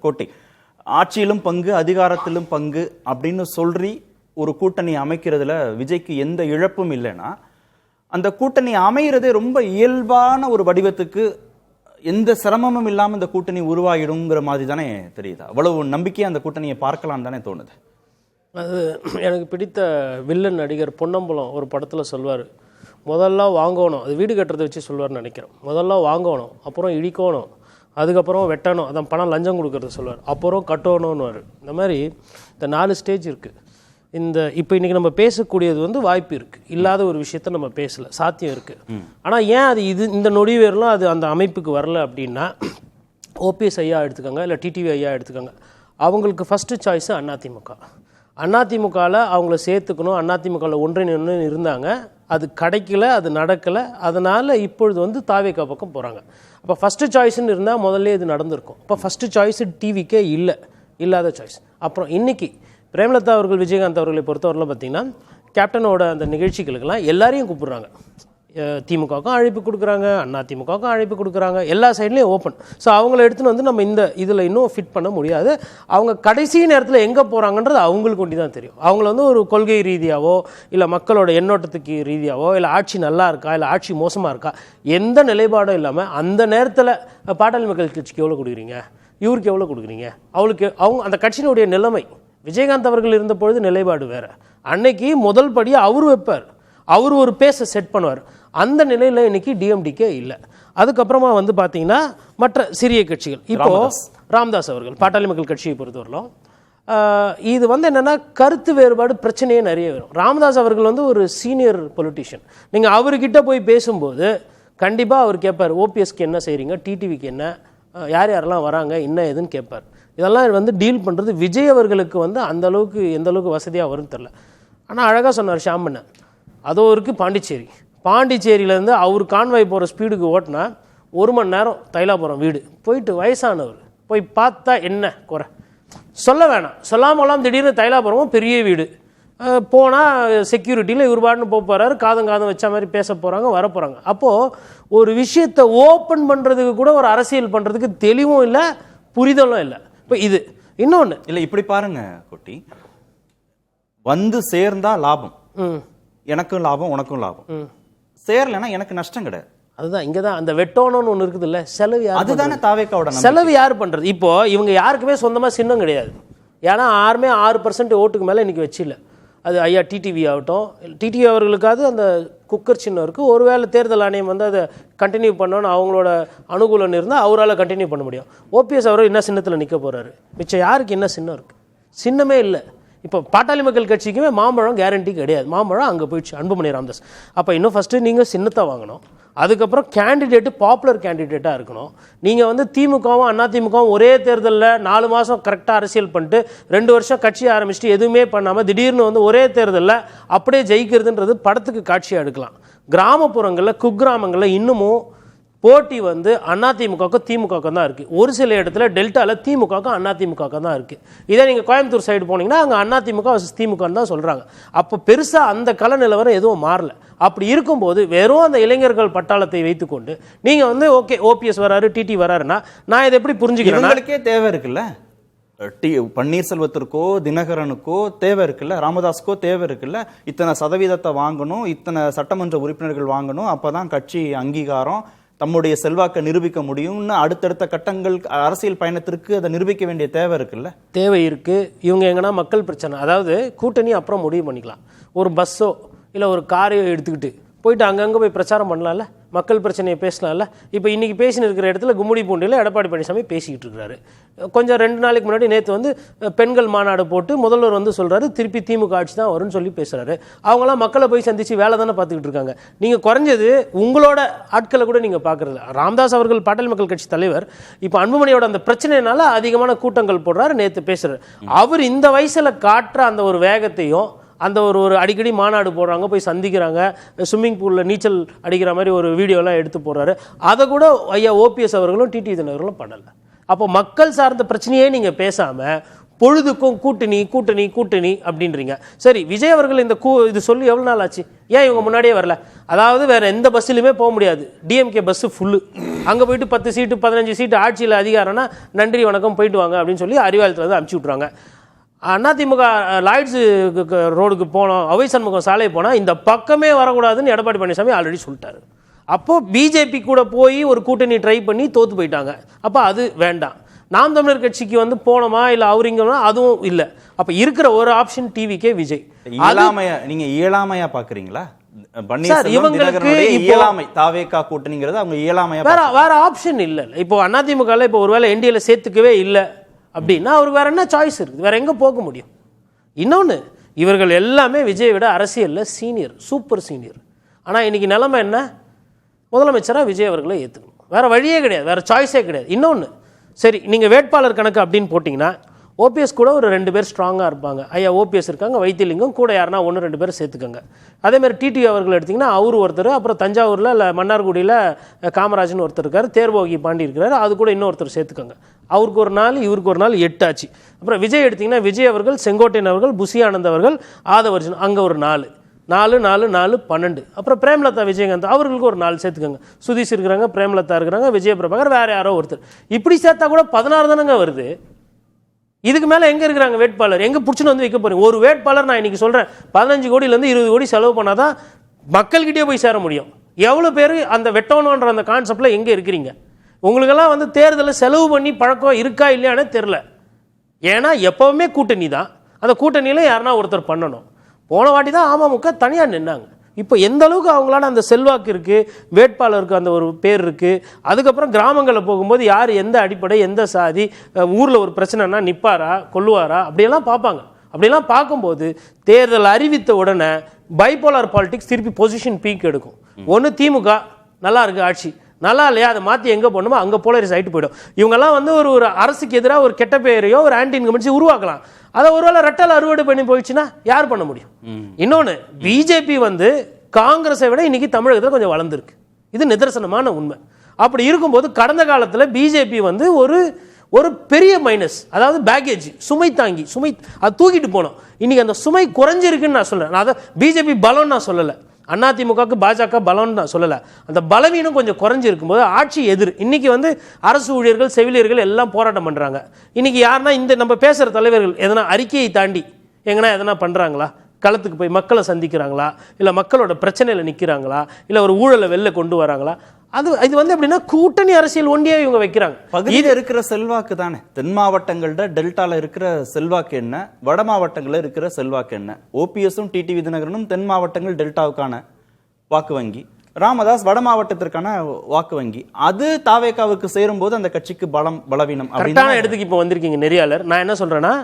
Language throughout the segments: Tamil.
கோட்டை ஆட்சியிலும் பங்கு அதிகாரத்திலும் பங்கு அப்படின்னு சொல்லி ஒரு கூட்டணி அமைக்கிறதுல விஜய்க்கு எந்த இழப்பும் இல்லைன்னா அந்த கூட்டணி அமைகிறதே ரொம்ப இயல்பான ஒரு வடிவத்துக்கு எந்த சிரமமும் இல்லாம இந்த கூட்டணி உருவாகிடுங்கிற மாதிரி தானே தெரியுதா? அவ்வளவு நம்பிக்கையா அந்த கூட்டணியை பார்க்கலாம் தானே தோணுது. அது எனக்கு பிடித்த வில்லன் நடிகர் பொன்னம்பலம் ஒரு படத்தில் சொல்வார், முதல்ல வாங்கணும், அது வீடு கட்டுறதை வச்சு சொல்வார்னு நினைக்கிறேன். முதல்ல வாங்கணும், அப்புறம் இடிக்கணும், அதுக்கப்புறம் வெட்டணும், அதான் பணம் லஞ்சம் கொடுக்கறது சொல்வார், அப்புறம் கட்டணும்னுவார். இந்த மாதிரி இந்த 4 ஸ்டேஜ் இருக்குது. இப்போ இன்றைக்கி நம்ம பேசக்கூடியது வந்து வாய்ப்பு இருக்குது, இல்லாத ஒரு விஷயத்த நம்ம பேசலை, சாத்தியம் இருக்குது. ஆனால் ஏன் அது இந்த நொடிவேரெலாம் அது அந்த அமைப்புக்கு வரல அப்படின்னா, ஓபிஎஸ் ஐயா எடுத்துக்கோங்க, இல்லை டிடிவி ஐயா எடுத்துக்கோங்க, அவங்களுக்கு ஃபஸ்ட்டு சாய்ஸு அதிமுகவில் அவங்கள சேர்த்துக்கணும், அதிமுகவில் ஒன்றிணைன்னு இருந்தாங்க, அது கிடைக்கல, அது நடக்கலை. அதனால் இப்பொழுது வந்து தாவேகா பக்கம் போகிறாங்க. அப்போ ஃபஸ்ட்டு சாய்ஸ்ன்னு இருந்தால் முதல்ல இது நடந்திருக்கும். இப்போ ஃபஸ்ட்டு சாய்ஸு டிவிக்கே இல்லாத சாய்ஸ். அப்புறம் இன்றைக்கி பிரேமலதா அவர்கள் விஜயகாந்த் அவர்களை பொறுத்தவரையில் பார்த்திங்கன்னா கேப்டனோட அந்த நிகழ்ச்சிகளுக்கெல்லாம் எல்லாரையும் கூப்பிட்றாங்க. திமுகவுக்கும் அழைப்பு கொடுக்குறாங்க, அதிமுகவுக்கும் அழைப்பு கொடுக்குறாங்க, எல்லா சைட்லேயும் ஓப்பன். ஸோ அவங்கள எடுத்துன்னு வந்து நம்ம இந்த இதில் இன்னும் ஃபிட் பண்ண முடியாது. அவங்க கடைசி நேரத்தில் எங்கே போகிறாங்கன்றது அவங்களுக்கு ஒண்டி தான் தெரியும். அவங்கள வந்து ஒரு கொள்கை ரீதியாவோ இல்லை மக்களோட எண்ணோட்டத்துக்கு ரீதியாவோ இல்லை ஆட்சி நல்லா இருக்கா இல்லை ஆட்சி மோசமாக இருக்கா எந்த நிலைப்பாடும் இல்லாமல் அந்த நேரத்தில் பாட்டாளி மக்கள் கட்சிக்கு எவ்வளோ கொடுக்குறீங்க, இவருக்கு எவ்வளோ கொடுக்குறீங்க, அவங்க அந்த கட்சியினுடைய நிலைமை. விஜயகாந்த் அவர்கள் இருந்த பொழுது நிலைப்பாடு வேறு. அன்னைக்கு முதல் படியை அவர் வைப்பார், அவர் ஒரு பேஸை செட் பண்ணுவார். அந்த நிலையில் இன்னைக்கு டிஎம்டிக்கே இல்லை. அதுக்கப்புறமா வந்து பார்த்தீங்கன்னா மற்ற சிறிய கட்சிகள், இப்போ ராமதாஸ் அவர்கள் பாட்டாளி மக்கள் கட்சியை பொறுத்தவரையிலும் இது வந்து என்னென்னா கருத்து வேறுபாடு பிரச்சனையே நிறைய வரும். ராமதாஸ் அவர்கள் வந்து ஒரு சீனியர் பொலிட்டிஷியன். நீங்கள் அவர்கிட்ட போய் பேசும்போது கண்டிப்பாக அவர் கேட்பார், ஓபிஎஸ்க்கு என்ன செய்கிறீங்க, டிடிவிக்கு என்ன, யார் யாரெல்லாம் வராங்க, என்ன ஏதுன்னு கேட்பார். இதெல்லாம் வந்து டீல் பண்ணுறது விஜய் அவர்களுக்கு வந்து அந்தளவுக்கு எந்த அளவுக்கு வசதியாக வரும்னு தெரில. ஆனால் அழகாக சொன்னார் ஷாமண்ண, அதோ இருக்குது பாண்டிச்சேரியிலேருந்து அவர் கான்வாய் போகிற ஸ்பீடுக்கு ஓட்டினா 1 மணி நேரம் தைலாபுரம் வீடு போயிட்டு வயசானவர் போய் பார்த்தா என்ன குறை சொல்ல வேணாம், சொல்லாமலாம் திடீர்னு தைலாபுரமும் பெரிய வீடு போனால் செக்யூரிட்டியில் இவர் பாட்டுன்னு போகிறாரு, காதம் வச்ச மாதிரி பேச போகிறாங்க, வர போகிறாங்க. அப்போது ஒரு விஷயத்தை ஓப்பன் பண்ணுறதுக்கு கூட ஒரு அரசியல் பண்ணுறதுக்கு தெளிவும் இல்லை, புரிதலும் இல்லை. இப்போ இது இன்னொன்று இல்லை, இப்படி பாருங்க குட்டி, வந்து சேர்ந்தா லாபம், எனக்கும் லாபம் உனக்கும் லாபம், சேரலைன்னா எனக்கு நஷ்டம் கிடையாது. அதுதான் இங்கே தான் அந்த வெட்டோனோன்னு ஒன்று இருக்குது இல்லை, செலவு யார், அதுதானே தாவேக்காவோட செலவு யார் பண்ணுறது. இப்போ இவங்க யாருக்குமே சொந்தமாக சின்னம் கிடையாது. ஏன்னா யாருமே 6% ஓட்டுக்கு மேலே இன்றைக்கி வச்சில்லை. அது ஐயா டிடிவி ஆகட்டும், டிடிவி அவர்களுக்காவது அந்த குக்கர் சின்னம் இருக்குது. ஒருவேளை தேர்தல் ஆணையம் வந்து அதை கண்டினியூ பண்ணணும்னு அவங்களோட அனுகூலம் இருந்தால் அவரால் கண்டினியூ பண்ண முடியும். ஓபிஎஸ் அவர் என்ன சின்னத்தில் நிற்க போகிறாரு, மிச்சம் யாருக்கு என்ன சின்னம் இருக்குது, சின்னமே இல்லை. இப்போ பாட்டாளி மக்கள் கட்சிக்குமே மாம்பழம் கேரண்டி கிடையாது, மாம்பழம் அங்கே போயிடுச்சு அன்புமணி ராமதாஸ். அப்போ இன்னும் ஃபஸ்ட்டு நீங்கள் சின்னத்தை வாங்கணும், அதுக்கப்புறம் கேண்டிடேட்டு பாப்புலர் கேண்டிடேட்டாக இருக்கணும். நீங்கள் வந்து திமுகவும் அதிமுகவும் ஒரே தேர்தலில் 4 மாதம் கரெக்டாக அரசியல் பண்ணிட்டு 2 வருஷம் கட்சி ஆரம்பிச்சுட்டு எதுவுமே பண்ணாமல் திடீர்னு வந்து ஒரே தேர்தலில் அப்படியே ஜெயிக்கிறதுன்றது படத்துக்கு காட்சியாக எடுக்கலாம். கிராமப்புறங்களில் குக்கிராமங்களில் இன்னமும் போட்டி வந்து அதிமுகவுக்கும் திமுகவுக்கும் தான் இருக்குது. ஒரு சில இடத்துல டெல்டாவில் திமுகவுக்கும் அதிமுகவுக்கும் தான் இருக்குது. இதே நீங்கள் கோயம்புத்தூர் சைடு போனீங்கன்னா அங்கே அதிமுக திமுகன்னு தான் சொல்கிறாங்க. அப்போ பெருசாக அந்த கல நிலவரம் எதுவும் மாறல. அப்படி இருக்கும்போது வெறும் அந்த இளைஞர்கள் பட்டாளத்தை வைத்துக்கொண்டு நீங்கள் வந்து ஓகே ஓபிஎஸ் வராரு டிடி வராருன்னா நான் இதை எப்படி புரிஞ்சுக்கிறேன்? உங்களுக்கே தேவை இருக்குல்ல, பன்னீர்செல்வத்திற்கோ தினகரனுக்கோ தேவை இருக்குல்ல, ராமதாஸ்க்கோ தேவை இருக்குல்ல, இத்தனை சதவீதத்தை வாங்கணும், இத்தனை சட்டமன்ற உறுப்பினர்கள் வாங்கணும், அப்போதான் கட்சி அங்கீகாரம், தம்முடைய செல்வாக்கை நிரூபிக்க முடியும்னு அடுத்தடுத்த கட்டங்கள் அரசியல் பயணத்திற்கு அதை நிரூபிக்க வேண்டிய தேவை இருக்குல்ல. தேவை இருக்குது. இவங்க எங்கன்னா மக்கள் பிரச்சனை, அதாவது கூட்டணி அப்புறம் முடிவு பண்ணிக்கலாம். ஒரு பஸ்ஸோ இல்லை ஒரு காரையோ எடுத்துக்கிட்டு போயிட்டு அங்கங்கே போய் பிரச்சாரம் பண்ணலாம்ல, மக்கள் பிரச்சனையை பேசலாம்ல. இப்போ இன்றைக்கி பேசின்னு இருக்கிற இடத்துல கும்முடிப்பூண்டியில் எடப்பாடி பழனிசாமி பேசிக்கிட்டு இருக்கிறாரு. கொஞ்சம் 2 நாளைக்கு முன்னாடி நேற்று வந்து பெண்கள் மாநாடு போட்டு முதல்வர் வந்து சொல்கிறாரு திருப்பி திமுக ஆட்சி தான் வரும்னு சொல்லி பேசுகிறாரு. அவங்களாம் மக்களை போய் சந்தித்து வேலை தானே பார்த்துக்கிட்டு இருக்காங்க. நீங்கள் குறைஞ்சது உங்களோட ஆட்களை கூட நீங்கள் பார்க்குறது. ராமதாஸ் அவர்கள் பாட்டாளி மக்கள் கட்சி தலைவர் இப்போ அன்புமணியோட அந்த பிரச்சனைனால அதிகமான கூட்டங்கள் போடுறாரு, நேற்று பேசுகிறார். அவர் இந்த வயசில் காட்டுற அந்த ஒரு வேகத்தையும் அந்த ஒரு அடிக்கடி மாநாடு போடுறாங்க, போய் சந்திக்கிறாங்க, ஸ்விம்மிங் பூலில் நீச்சல் அடிக்கிற மாதிரி ஒரு வீடியோலாம் எடுத்து போடுறாரு. அதை கூட ஐயா ஓபிஎஸ் அவர்களும் டிடி தினகரனும் பண்ணலை. அப்போ மக்கள் சார்ந்த பிரச்சனையே நீங்கள் பேசாமல் பொழுதுக்கும் கூட்டணி கூட்டணி கூட்டணி அப்படின்றீங்க. சரி, விஜய் அவர்கள் இது சொல்லி எவ்வளோ நாள் ஆச்சு? ஏன் இவங்க முன்னாடியே வரல? அதாவது வேற எந்த பஸ்ஸிலுமே போக முடியாது, டிஎம்கே பஸ்ஸு ஃபுல்லு. அங்கே போயிட்டு 10 சீட்டு 15 சீட்டு ஆட்சியில் அதிகாரம்னா நன்றி வணக்கம் போயிட்டு வாங்க அப்படின்னு சொல்லி அறிவாலயத்தில் வந்து அனுப்பிச்சி விட்றாங்க. அதிமுக லாய்ட்ஸு ரோடுக்கு போனோம், அவை சண்முகம் சாலை போனால் இந்த பக்கமே வரக்கூடாதுன்னு எடப்பாடி பழனிசாமி ஆல்ரெடி சொல்லிட்டாரு. அப்போது பிஜேபி கூட போய் ஒரு கூட்டணி ட்ரை பண்ணி தோற்று போயிட்டாங்க. அப்போ அது வேண்டாம். நாம் தமிழர் கட்சிக்கு வந்து போனோமா இல்லை அவரிங்கன்னா அதுவும் இல்லை. அப்போ இருக்கிற ஒரு ஆப்ஷன் டிவிக்கே விஜய். நீங்க இயலாமையா பாக்குறீங்களா? இவங்களுக்கு இயலாமை தாவேகா கூட்டணிங்கிறது அவங்க இயலாமையா, வேற ஆப்ஷன் இல்லை. இப்போ அதிமுக இப்போ ஒருவேளை என்டிஏல சேர்த்துக்கவே இல்லை அப்படின்னா அவருக்கு வேற என்ன சாய்ஸ் இருக்குது? வேற எங்கே போக முடியும்? இன்னொன்று, இவர்கள் எல்லாமே விஜயை விட அரசியலில் சீனியர், சூப்பர் சீனியர். ஆனால் இன்னைக்கு நிலைமை என்ன? முதலமைச்சராக விஜய் அவர்களை ஏற்றுக்கணும், வேற வழியே கிடையாது, வேற சாய்ஸே கிடையாது. இன்னொன்று, சரி நீங்கள் வேட்பாளர் கணக்கு அப்படின்னு போட்டிங்கன்னா ஓபிஎஸ் கூட ஒரு 2 பேர் ஸ்ட்ராங்காக இருப்பாங்க. ஐயா ஓபிஎஸ் இருக்காங்க, வைத்தியலிங்கம் கூட யாருன்னா 1-2 பேர் சேர்த்துக்கோங்க. அதேமாதிரி டிடிவி அவர்கள் எடுத்திங்கன்னா அவர் ஒருத்தர், அப்புறம் தஞ்சாவூரில் இல்லை மன்னார்குடியில் காமராஜன் ஒருத்தர் இருக்கார், தேர்வோகி பாண்டி இருக்கிறார், அது கூட இன்னொருத்தர் சேர்த்துக்கோங்க. அவருக்கு ஒரு நாள் இவருக்கு ஒரு நாள் 8 ஆச்சு. அப்புறம் விஜய் எடுத்திங்கன்னா விஜய் அவர்கள், செங்கோட்டையன் அவர்கள், புசி ஆனந்த் அவர்கள், ஆதவர்ஜன் அங்கே ஒரு 4 4 4 4 12. அப்புறம் பிரேமலதா விஜயகாந்த் அவர்களுக்கு ஒரு 4 சேர்த்துக்கோங்க. சுதீஷ் இருக்கிறாங்க, பிரேமலதா இருக்கிறாங்க, விஜயபிரபாகர், வேற யாரோ ஒருத்தர். இப்படி சேர்த்தா கூட 16 தானங்க வருது. இதுக்கு மேலே எங்கே இருக்கிறாங்க வேட்பாளர்? எங்கே பிடிச்சின்னு வந்து வைக்க போறீங்க? ஒரு வேட்பாளர் நான் இன்னைக்கு சொல்கிறேன் 15 கோடியிலேருந்து 20 கோடி செலவு பண்ணாதான் மக்கள்கிட்டே போய் சேர முடியும். எவ்வளோ பேர் அந்த வெட்டணுன்ற அந்த கான்செப்டில் எங்கே இருக்கிறீங்க? உங்களுக்கெல்லாம் வந்து தேர்தலில் செலவு பண்ணி பழக்கம் இருக்கா இல்லையானே தெரில. ஏன்னா எப்போவுமே கூட்டணி தான், அந்த கூட்டணியில் யாருன்னா ஒருத்தர் பண்ணணும். போன வாட்டி தான் அமமுக தனியாக நின்னாங்க. இப்போ எந்த அளவுக்கு அவங்களால அந்த செல்வாக்கு இருக்குது, வேட்பாளருக்கு அந்த ஒரு பேர் இருக்குது. அதுக்கப்புறம் கிராமங்களில் போகும்போது யார் எந்த அடிப்படை, எந்த சாதி, ஊரில் ஒரு பிரச்சனைனா நிற்பாரா கொல்லுவாரா அப்படியெல்லாம் பார்ப்பாங்க. அப்படியெல்லாம் பார்க்கும்போது தேர்தல் அறிவித்த உடனே பைபோலார் பாலிடிக்ஸ் திருப்பி பொசிஷன் பீக் எடுக்கும். ஒன்று திமுக நல்லா இருக்குது ஆட்சி, நல்லா இல்லையா அதை மாற்றி எங்கே போடணுமோ அங்கே போலரைஸ் ஆகிட்டு போயிடும். இவங்கெல்லாம் வந்து ஒரு அரசுக்கு எதிராக ஒரு கெட்ட பெயரையோ ஒரு ஆன்டி இன்கம்பன்சி உருவாக்கலாம். அதை ஒருவேளை ரெட்டல் அறுவடை பண்ணி போயிடுச்சுன்னா யார் பண்ண முடியும்? இன்னொன்று, பிஜேபி வந்து காங்கிரஸை விட இன்னைக்கு தமிழகத்தில் கொஞ்சம் வளர்ந்துருக்கு, இது நிதர்சனமான உண்மை. அப்படி இருக்கும்போது கடந்த காலத்தில் பிஜேபி வந்து ஒரு பெரிய மைனஸ், அதாவது பேக்கேஜ், சுமை தாங்கி, சுமை அது தூக்கிட்டு போனோம். இன்னைக்கு அந்த சுமை குறைஞ்சிருக்குன்னு நான் சொல்றேன். நான் அதை பிஜேபி பலம் நான் சொல்லலை, அதிமுகவுக்கு பாஜக பலம்னு நான் சொல்லலை. அந்த பலவீனம் கொஞ்சம் குறைஞ்சிருக்கும் போது ஆட்சி எதிர். இன்னைக்கு வந்து அரசு ஊழியர்கள், செவிலியர்கள் எல்லாம் போராட்டம் பண்ணுறாங்க. இன்னைக்கு யாருன்னா இந்த நம்ம பேசுகிற தலைவர்கள் எதனா அறிக்கையை தாண்டி எங்கன்னா எதனா பண்ணுறாங்களா? களத்துக்கு போய் மக்களை சந்திக்கிறாங்களா? இல்லை மக்களோட பிரச்சனையில் நிற்கிறாங்களா? இல்லை ஒரு ஊழலை வெளில கொண்டு வராங்களா? இது வந்து எப்படின்னா கூட்டணி அரசியல் ஒண்டியே இவங்க வைக்கிறாங்க. பகுதியில் இருக்கிற செல்வாக்கு தானே. தென் மாவட்டங்கள்ட டெல்டால இருக்கிற செல்வாக்கு என்ன, வட மாவட்டங்களில் இருக்கிற செல்வாக்கு என்ன? ஓபிஎஸும் டிடிவி தினகரனும் தென் மாவட்டங்கள் டெல்டாவுக்கான வாக்கு வங்கி, ராமதாஸ் வட மாவட்டத்திற்கான வாக்கு வங்கி. அது தாவேகாவுக்கு சேரும்போது அந்த கட்சிக்கு பலவீனம் கரெக்டான இடத்துக்கு இப்போ வந்திருக்கீங்க நெறியாளர். நான் என்ன சொல்றேன்னா,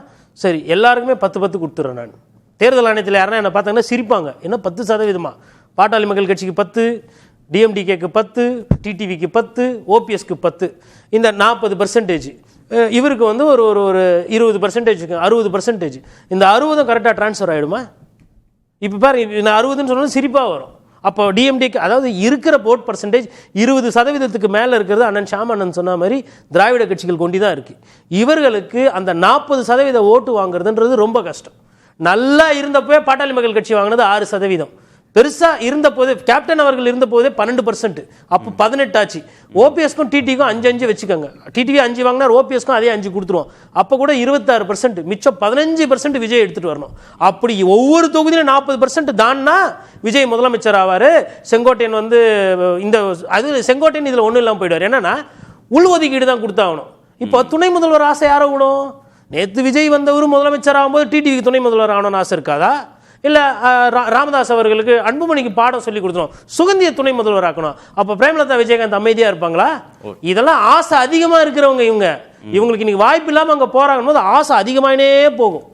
சரி எல்லாருக்குமே 10 கொடுத்துறேன். நான் தேர்தல் ஆணையத்தில் யாருன்னா என்ன பார்த்தாங்கன்னா சிரிப்பாங்க, என்ன 10%? பாட்டாளி மக்கள் கட்சிக்கு 10, டிஎம்டிகேக்கு 10, டிடிவிக்கு 10, ஓபிஎஸ்க்கு 10, இந்த 40%. இவருக்கு வந்து ஒரு 20%, 60%. இந்த 60 கரெக்டாக டிரான்ஸ்ஃபர் ஆகிடுமா? இப்போ பாரு, இந்த 60ன்னு சொன்னாலும் சிரிப்பாக வரும். அப்போ டிஎம்டிக்கு, அதாவது இருக்கிற ஓட் பர்சன்டேஜ் 20% மேலே இருக்கிறது அண்ணன் ஷாமண்ணன் சொன்ன மாதிரி திராவிட கட்சிகள் கொண்டு தான் இருக்குது. இவர்களுக்கு அந்த 40% ஓட்டு வாங்குறதுன்றது ரொம்ப கஷ்டம். நல்லா இருந்தப்போ பாட்டாளி மக்கள் கட்சி வாங்கினது 6%. பெருசா இருந்த போதே கேப்டன் அவர்கள் இருந்த போதே 12%, அப்போ 18 ஆச்சு. ஓபிஎஸ்க்கும் டிடிக்கும் 5 வச்சுக்கோங்க. டிடிவி 5 வாங்கினார், ஓபிஎஸ்க்கும் அதே 5 கொடுத்துருவோம். அப்போ கூட 26%, மிச்சம் 15% விஜய் எடுத்துட்டு வரணும். அப்படி ஒவ்வொரு தொகுதியிலும் 40% தான்னா விஜய் முதலமைச்சர் ஆவார். செங்கோட்டையன் வந்து செங்கோட்டையன் இதில் ஒன்றும் இல்லாமல் போயிடுவார். என்னன்னா உள்ஒதுக்கீடு தான் கொடுத்தாகணும். இப்போ துணை முதல்வர் ஆசை யாரை விடும்? நேற்று விஜய் வந்தவர் முதலமைச்சர் ஆகும்போது டிடிவிக்கு துணை முதல்வர் ஆகணும்னு ஆசை இருக்காதா? இல்லை ராமதாஸ் அவர்களுக்கு அன்புமணிக்கு பாடம் சொல்லி கொடுத்துரும், சுகந்திய துணை முதல்வர் ஆக்கணும். அப்போ பிரேமலதா விஜயகாந்த் அமைதியா இருப்பாங்களா? இதெல்லாம் ஆசை அதிகமாக இருக்கிறவங்க இவங்களுக்கு இன்னைக்கு வாய்ப்பு இல்லாமல் அங்கே போறாங்க போது ஆசை அதிகமானே போகும்.